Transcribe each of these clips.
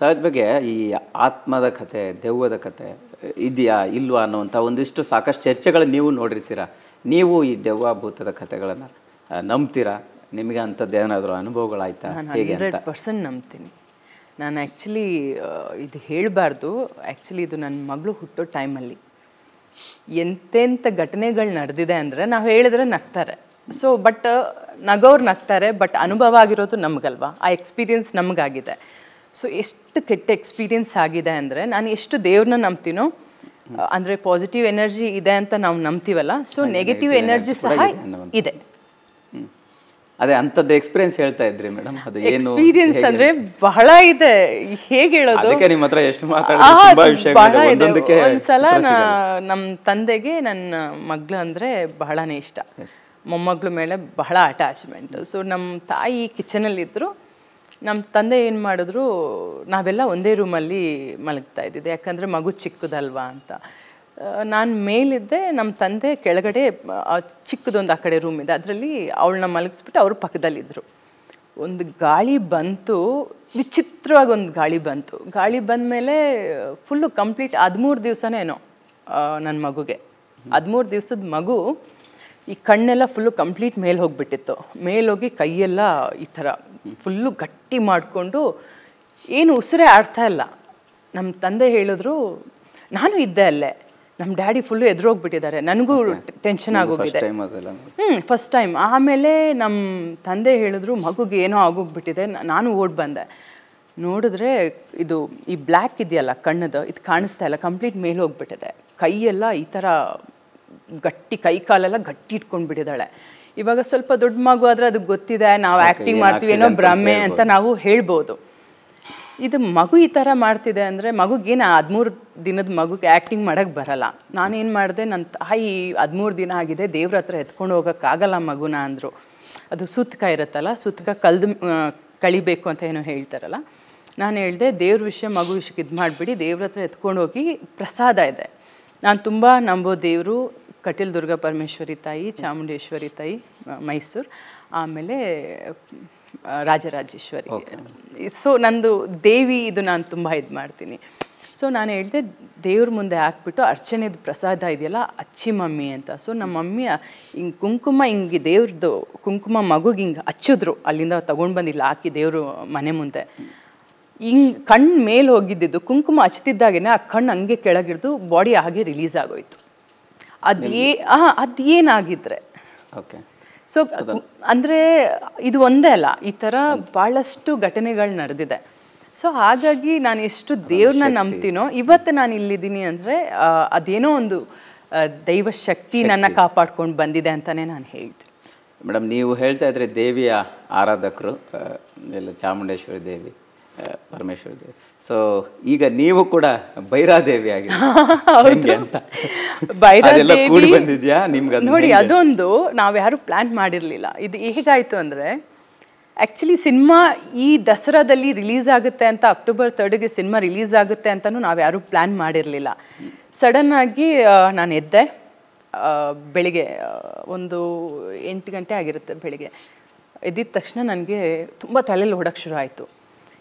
ಸಹಜ ಬಗ್ಗೆ ಈ ಆತ್ಮದ ಕತೆ ದೆವ್ವದ ಕತೆ ಇದೆಯಾ ಇಲ್ವಾ ಅನ್ನುವಂಥ ಒಂದಿಷ್ಟು ಸಾಕಷ್ಟು ಚರ್ಚೆಗಳು ನೀವು ನೋಡಿರ್ತೀರ. ನೀವು ಈ ದೆವ್ವ ಭೂತದ ಕತೆಗಳನ್ನು ನಂಬ್ತೀರಾ? ನಿಮಗೆ ಅಂಥದ್ದು ಏನಾದರೂ ಅನುಭವಗಳಾಯ್ತಾ? ಹೇಗೆ? 100% ನಂಬ್ತೀನಿ ನಾನು. ಆ್ಯಕ್ಚುಲಿ ಇದು ಹೇಳಬಾರ್ದು, ಆ್ಯಕ್ಚುಲಿ ಇದು ನನ್ನ ಮಗಳು ಹುಟ್ಟೋ ಟೈಮಲ್ಲಿ ಎಂತೆಂಥ ಘಟನೆಗಳು ನಡೆದಿದೆ ಅಂದರೆ ನಾವು ಹೇಳಿದ್ರೆ ನಗ್ತಾರೆ. ಸೊ ಬಟ್ ನಗೋರು ನಗ್ತಾರೆ, ಬಟ್ ಅನುಭವ ಆಗಿರೋದು ನಮಗಲ್ವಾ, ಆ ಎಕ್ಸ್ಪೀರಿಯನ್ಸ್ ನಮಗಾಗಿದೆ. ಸೊ ಎಷ್ಟು ಕೆಟ್ಟ ಎಕ್ಸ್ಪೀರಿಯನ್ಸ್ ಆಗಿದೆ ಅಂದರೆ, ನಾನು ಎಷ್ಟು ದೇವ್ರನ್ನ ನಂಬ್ತೀನೋ ಅಂದರೆ ಪಾಸಿಟಿವ್ ಎನರ್ಜಿ ಇದೆ ಅಂತ ನಾವು ನಂಬ್ತೀವಲ್ಲ, ಸೊ ನೆಗೆಟಿವ್ ಎನರ್ಜಿ ಸಹ ಇದೆ. ಅದೇ ಅಂಥದ್ದು ಎಕ್ಸ್ಪೀರಿಯನ್ಸ್ ಹೇಳ್ತಾ ಇದ್ರಿ ಮೇಡಮ್, ಅದು ಏನು ಎಕ್ಸ್ಪೀರಿಯನ್ಸ್ ಅಂದರೆ ಬಹಳ ಇದೆ, ಹೇಗೆ ಹೇಳೋದು. ಅದಕ್ಕೆ ನಿಮ್ಮ ಹತ್ರ ಎಷ್ಟು ಮಾತಾಡೋದು ಬಹಳ ಇದೆ. ಒಂದ್ಸಲ ನಮ್ಮ ತಂದೆಗೆ ನನ್ನ ಮಗಳು ಅಂದರೆ ಬಹಳನೇ ಇಷ್ಟ, ಮೊಮ್ಮಗಳ ಮೇಲೆ ಬಹಳ ಅಟ್ಯಾಚ್ಮೆಂಟ್. ಸೊ ನಮ್ಮ ತಾಯಿ ಕಿಚನಲ್ಲಿದ್ದರು, ನಮ್ಮ ತಂದೆ ಏನು ಮಾಡಿದ್ರು, ನಾವೆಲ್ಲ ಒಂದೇ ರೂಮಲ್ಲಿ ಮಲಗ್ತಾ ಇದ್ದಿದ್ದೆ, ಯಾಕಂದರೆ ಮಗು ಚಿಕ್ಕದಲ್ವಾ ಅಂತ. ನಾನು ಮೇಲಿದ್ದೆ, ನಮ್ಮ ತಂದೆ ಕೆಳಗಡೆ ಚಿಕ್ಕದೊಂದು ಆ ಕಡೆ ರೂಮ್ ಇದೆ, ಅದರಲ್ಲಿ ಅವಳನ್ನ ಮಲಗಿಸ್ಬಿಟ್ಟು ಅವರು ಪಕ್ಕದಲ್ಲಿದ್ದರು. ಒಂದು ಗಾಳಿ ಬಂತು, ವಿಚಿತ್ರವಾಗಿ ಒಂದು ಗಾಳಿ ಬಂತು. ಗಾಳಿ ಬಂದ ಮೇಲೆ ಫುಲ್ಲು ಕಂಪ್ಲೀಟ್ 13 ದಿವಸನೇ ಏನೋ ನನ್ನ ಮಗುಗೆ, 13 ದಿವಸದ ಮಗು ಈ ಕಣ್ಣೆಲ್ಲ ಫುಲ್ಲು ಕಂಪ್ಲೀಟ್ ಮೇಲೆ ಹೋಗಿಬಿಟ್ಟಿತ್ತು. ಮೇಲೋಗಿ ಕೈಯೆಲ್ಲ ಈ ಥರ ಫುಲ್ಲು ಗಟ್ಟಿ ಮಾಡಿಕೊಂಡು ಏನು ಉಸಿರೇ ಆಡ್ತಾ ಇಲ್ಲ. ನಮ್ಮ ತಂದೆ ಹೇಳಿದ್ರು, ನಾನು ಇದ್ದೆ ಅಲ್ಲೇ, ನಮ್ಮ ಡ್ಯಾಡಿ ಫುಲ್ಲು ಎದುರೋಗ್ಬಿಟ್ಟಿದ್ದಾರೆ, ನನಗೂ ಟೆನ್ಷನ್ ಆಗೋಗಿದೆ. First time. ಆಮೇಲೆ ನಮ್ಮ ತಂದೆ ಹೇಳಿದ್ರು, ಮಗುಗೆ ಏನೋ ಆಗೋಗ್ಬಿಟ್ಟಿದೆ. ನಾನು ಓಡ್ ಬಂದೆ, ನೋಡಿದ್ರೆ ಇದು ಈ ಬ್ಲ್ಯಾಕ್ ಇದೆಯಲ್ಲ ಕಣ್ಣದು, ಇದು ಕಾಣಿಸ್ತಾ ಇಲ್ಲ, ಕಂಪ್ಲೀಟ್ ಮೇಲೆ ಹೋಗ್ಬಿಟ್ಟಿದೆ. ಕೈಯೆಲ್ಲ ಈ ಥರ ಗಟ್ಟಿ, ಕೈ ಕಾಲೆಲ್ಲ ಗಟ್ಟಿ ಇಟ್ಕೊಂಡು ಬಿಟ್ಟಿದ್ದಾಳೆ. ಇವಾಗ ಸ್ವಲ್ಪ ದೊಡ್ಡ ಮಗು ಆದರೆ ಅದಕ್ಕೆ ಗೊತ್ತಿದೆ, ನಾವು ಆ್ಯಕ್ಟಿಂಗ್ ಮಾಡ್ತೀವಿ, ಏನೋ ಭ್ರಮೆ ಅಂತ ನಾವು ಹೇಳ್ಬೋದು. ಇದು ಮಗು ಈ ಥರ ಮಾಡ್ತಿದೆ ಅಂದರೆ, ಮಗುಗೇನು 13 ದಿನದ ಮಗುಗೆ ಆ್ಯಕ್ಟಿಂಗ್ ಮಾಡೋಕ್ಕೆ ಬರಲ್ಲ. ನಾನೇನು ಮಾಡಿದೆ, ನನ್ನ ತಾಯಿ 13 ದಿನ ಆಗಿದೆ, ದೇವ್ರ ಹತ್ರ ಎತ್ಕೊಂಡು ಹೋಗೋಕ್ಕಾಗಲ್ಲ ಮಗುನ ಅಂದರು. ಅದು ಸೂತಕ ಇರುತ್ತಲ್ಲ, ಸೂತಕ ಕಳಿಬೇಕು ಅಂತ ಏನೋ ಹೇಳ್ತಾರಲ್ಲ. ನಾನು ಹೇಳಿದೆ, ದೇವ್ರ ವಿಷಯ ಮಗು ವಿಷಯಕ್ಕೆ ಇದು ಮಾಡಿಬಿಡಿ, ದೇವ್ರ ಹತ್ರ ಎತ್ಕೊಂಡು ಹೋಗಿ ಪ್ರಸಾದ ಇದೆ. ನಾನು ತುಂಬ ನಂಬೋ ದೇವರು ಕಟೀಲ್ ದುರ್ಗಾ ಪರಮೇಶ್ವರಿ ತಾಯಿ, ಚಾಮುಂಡೇಶ್ವರಿ ತಾಯಿ ಮೈಸೂರು, ಆಮೇಲೆ ರಾಜರಾಜೇಶ್ವರಿ. ಸೊ ನಂದು ದೇವಿ ಇದು ನಾನು ತುಂಬ ಇದು ಮಾಡ್ತೀನಿ. ಸೊ ನಾನು ಹೇಳಿದೆ, ದೇವ್ರ ಮುಂದೆ ಹಾಕ್ಬಿಟ್ಟು ಅರ್ಚನೆದು ಪ್ರಸಾದ ಇದೆಯಲ್ಲ ಅಚ್ಚಿ ಮಮ್ಮಿ ಅಂತ. ಸೊ ನಮ್ಮ ಮಮ್ಮಿ ಹಿಂಗೆ ಕುಂಕುಮ ಹಿಂಗೆ ದೇವ್ರದ್ದು ಕುಂಕುಮ ಮಗುಗೆ ಹಿಂಗೆ ಹಚ್ಚಿದ್ರು, ಅಲ್ಲಿಂದ ತೊಗೊಂಡು ಬಂದಿಲ್ಲ, ಹಾಕಿ ದೇವರು ಮನೆ ಮುಂದೆ ಹಿಂಗೆ ಕಣ್ಣು ಮೇಲೆ ಹೋಗಿದ್ದಿದ್ದು, ಕುಂಕುಮ ಹಚ್ತಿದ್ದಾಗೇನೆ ಆ ಕಣ್ಣು ಹಂಗೆ ಕೆಳಗಿಡ್ದು ಬಾಡಿ ಹಾಗೆ ರಿಲೀಸ್ ಆಗೋಯ್ತು. ಅದೇನಾಗಿದ್ರೆ ಓಕೆ. ಸೊ ಅಂದರೆ ಇದು ಒಂದೇ ಅಲ್ಲ, ಈ ಥರ ಭಾಳಷ್ಟು ಘಟನೆಗಳು ನಡೆದಿದೆ. ಸೊ ಹಾಗಾಗಿ ನಾನು ಎಷ್ಟು ದೇವ್ರನ್ನ ನಂಬ್ತೀನೋ, ಇವತ್ತು ನಾನು ಇಲ್ಲಿದ್ದೀನಿ ಅಂದರೆ ಅದೇನೋ ಒಂದು ದೈವ ಶಕ್ತಿ ನನ್ನ ಕಾಪಾಡ್ಕೊಂಡು ಬಂದಿದೆ ಅಂತಲೇ ನಾನು ಹೇಳ್ತೀನಿ. ಮೇಡಮ್, ನೀವು ಹೇಳ್ತಾ ಇದ್ರೆ ದೇವಿಯ ಆರಾಧಕರು ಎಲ್ಲ ಚಾಮುಂಡೇಶ್ವರಿ ದೇವಿ, ಪರಮೇಶ್ವರಿ ದೇವಿ. ಸೊ ಈಗ ನೀವು ಕೂಡ ಭೈರಾದೇವಿ ಆಗಿ ನೋಡಿ, ಅದೊಂದು ನಾವು ಯಾರು ಪ್ಲಾನ್ ಮಾಡಿರಲಿಲ್ಲ. ಇದು ಹೇಗಾಯಿತು ಅಂದರೆ, ಆ್ಯಕ್ಚುಲಿ ಸಿನಿಮಾ ಈ ದಸರಾದಲ್ಲಿ ರಿಲೀಸ್ ಆಗುತ್ತೆ ಅಂತ, ಅಕ್ಟೋಬರ್ 3ಗೆ ಸಿನಿಮಾ ರಿಲೀಸ್ ಆಗುತ್ತೆ ಅಂತಲೂ ನಾವು ಯಾರೂ ಪ್ಲ್ಯಾನ್ ಮಾಡಿರಲಿಲ್ಲ. ಸಡನ್ನಾಗಿ ನಾನು ಎದ್ದೆ, ಬೆಳಿಗ್ಗೆ ಒಂದು 8 ಗಂಟೆ ಆಗಿರುತ್ತೆ ಬೆಳಿಗ್ಗೆ. ಎದ್ದಿದ ತಕ್ಷಣ ನನಗೆ ತುಂಬ ತಲೆಯಲ್ಲಿ ಓಡೋಕ್ಕೆ ಶುರು ಆಯಿತು.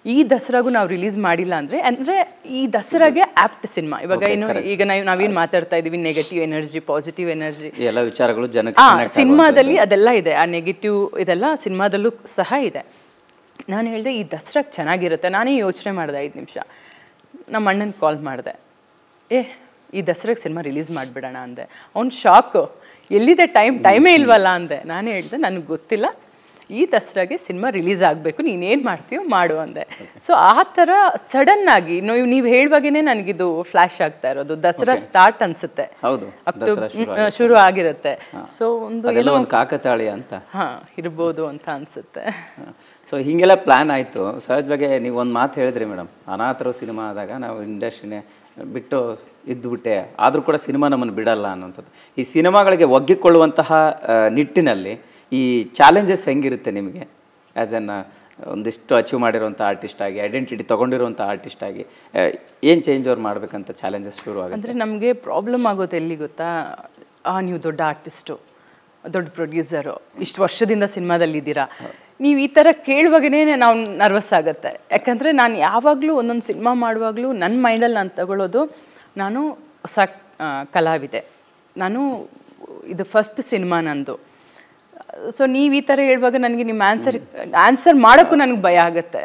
ಈ ದಸರಾಗೂ ನಾವು ರಿಲೀಸ್ ಮಾಡಿಲ್ಲ ಅಂದರೆ ಈ ದಸರಾಗೆ ಆ್ಯಪ್ಟ್ ಸಿನಿಮಾ. ಇವಾಗ ಏನು ಈಗ ನಾವೇನು ಮಾತಾಡ್ತಾ ಇದ್ದೀವಿ, ನೆಗೆಟಿವ್ ಎನರ್ಜಿ, ಪಾಸಿಟಿವ್ ಎನರ್ಜಿ, ಎಲ್ಲ ವಿಚಾರಗಳು ಜನಕ್ಕೆ ಸಿನಿಮಾದಲ್ಲಿ ಅದೆಲ್ಲ ಇದೆ. ಆ ನೆಗೆಟಿವ್ ಇದೆಲ್ಲ ಸಿನಿಮಾದಲ್ಲೂ ಸಹ ಇದೆ. ನಾನು ಹೇಳಿದೆ, ಈ ದಸರಾಗೆ ಚೆನ್ನಾಗಿರುತ್ತೆ. ನಾನೇ ಯೋಚನೆ ಮಾಡಿದೆ 5 ನಿಮಿಷ. ನಮ್ಮ ಅಣ್ಣನ ಕಾಲ್ ಮಾಡಿದೆ, ಈ ದಸರಾಗೆ ಸಿನಿಮಾ ರಿಲೀಸ್ ಮಾಡಿಬಿಡೋಣ ಅಂದೆ. ಅವ್ನು ಶಾಕು, ಎಲ್ಲಿದೆ ಟೈಮೇ ಇಲ್ವಲ್ಲ ಅಂದೆ. ನಾನೇ ಹೇಳಿದೆ, ನನಗೆ ಗೊತ್ತಿಲ್ಲ, ಈ ದಸರಾಗೆ ಸಿನಿಮಾ ರಿಲೀಸ್ ಆಗಬೇಕು, ನೀನೇನು ಮಾಡ್ತೀಯೋ ಮಾಡು ಅಂದೆ. ಸೊ ಆ ಥರ ಸಡನ್ನಾಗಿ ನೀವು ಹೇಳುವಾಗೇ ನನಗಿದು ಫ್ಲ್ಯಾಶ್ ಆಗ್ತಾ ಇರೋದು. ದಸರಾ ಸ್ಟಾರ್ಟ್ ಅನಿಸುತ್ತೆ, ಶುರು ಆಗಿರುತ್ತೆ. ಸೊ ಒಂದು ಕಾಕತಾಳಿ ಅಂತ ಇರ್ಬೋದು ಅಂತ ಅನಿಸುತ್ತೆ. ಸೊ ಹೀಗೆಲ್ಲ ಪ್ಲ್ಯಾನ್ ಆಯಿತು. ಸಹಜವಾಗಿ ನೀವು ಒಂದು ಮಾತು ಹೇಳಿದ್ರಿ ಮೇಡಮ್, ಅನಾಥರು ಸಿನಿಮಾ ಆದಾಗ ನಾವು ಇಂಡಸ್ಟ್ರಿನೇ ಬಿಟ್ಟು ಇದ್ದುಬಿಟ್ಟೆ, ಆದರೂ ಕೂಡ ಸಿನಿಮಾ ನಮ್ಮನ್ನು ಬಿಡಲ್ಲ ಅನ್ನೋಂಥದ್ದು. ಈ ಸಿನಿಮಾಗಳಿಗೆ ಒಗ್ಗಿಕೊಳ್ಳುವಂತಹ ನಿಟ್ಟಿನಲ್ಲಿ ಈ ಚಾಲೆಂಜಸ್ ಹೆಂಗಿರುತ್ತೆ ನಿಮಗೆ ಆ್ಯಸ್ ಎನ್ ಒಂದಿಷ್ಟು ಅಚೀವ್ ಮಾಡಿರೋಂಥ ಆರ್ಟಿಸ್ಟ್ ಆಗಿ, ಐಡೆಂಟಿಟಿ ತೊಗೊಂಡಿರೋಂಥ ಆರ್ಟಿಸ್ಟ್ ಆಗಿ ಏನು ಚೇಂಜ್ ಓವರ್ ಮಾಡಬೇಕಂತ ಚಾಲೆಂಜಸ್ ಶುರು ಆಗುತ್ತೆ? ಅಂದರೆ ನಮಗೆ ಪ್ರಾಬ್ಲಮ್ ಆಗೋದು ಎಲ್ಲಿ ಗೊತ್ತಾ, ನೀವು ದೊಡ್ಡ ಆರ್ಟಿಸ್ಟು, ದೊಡ್ಡ ಪ್ರೊಡ್ಯೂಸರು, ಇಷ್ಟು ವರ್ಷದಿಂದ ಸಿನಿಮಾದಲ್ಲಿದ್ದೀರಾ, ನೀವು ಈ ಥರ ಕೇಳುವಾಗೇ ನಾವು ನರ್ವಸ್ ಆಗುತ್ತೆ. ಯಾಕಂದರೆ ನಾನು ಯಾವಾಗಲೂ ಒಂದೊಂದು ಸಿನಿಮಾ ಮಾಡುವಾಗಲೂ ನನ್ನ ಮೈಂಡಲ್ಲಿ ನಾನು ತಗೊಳ್ಳೋದು, ನಾನು ಹೊಸ ಕಲಾವಿದೆ, ನಾನು ಇದು ಫಸ್ಟ್ ಸಿನಿಮಾ ನಂದು. ಸೊ ನೀವು ಈ ಥರ ಹೇಳುವಾಗ ನನಗೆ ನಿಮ್ಮ ಆನ್ಸರ್ ಮಾಡೋಕ್ಕೂ ನನಗೆ ಭಯ ಆಗುತ್ತೆ.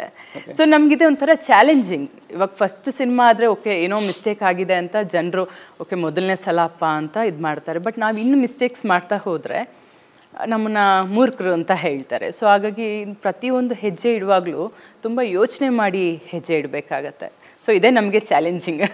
ಸೊ ನಮಗಿದೆ ಒಂಥರ ಚಾಲೆಂಜಿಂಗ್. ಇವಾಗ ಫಸ್ಟ್ ಸಿನಿಮಾ ಆದರೆ ಓಕೆ ಏನೋ ಮಿಸ್ಟೇಕ್ ಆಗಿದೆ ಅಂತ ಜನರು ಓಕೆ ಮೊದಲನೇ ಸಲಪ್ಪ ಅಂತ ಇದು ಮಾಡ್ತಾರೆ. ಬಟ್ ನಾವು ಇನ್ನೂ ಮಿಸ್ಟೇಕ್ಸ್ ಮಾಡ್ತಾ ಹೋದರೆ ನಮ್ಮನ್ನು ಮೂರ್ಖರು ಅಂತ ಹೇಳ್ತಾರೆ. ಸೊ ಹಾಗಾಗಿ ಪ್ರತಿಯೊಂದು ಹೆಜ್ಜೆ ಇಡುವಾಗಲೂ ತುಂಬ ಯೋಚನೆ ಮಾಡಿ ಹೆಜ್ಜೆ ಇಡಬೇಕಾಗತ್ತೆ. ಸೊ ಇದೇ ನಮಗೆ ಚಾಲೆಂಜಿಂಗ್.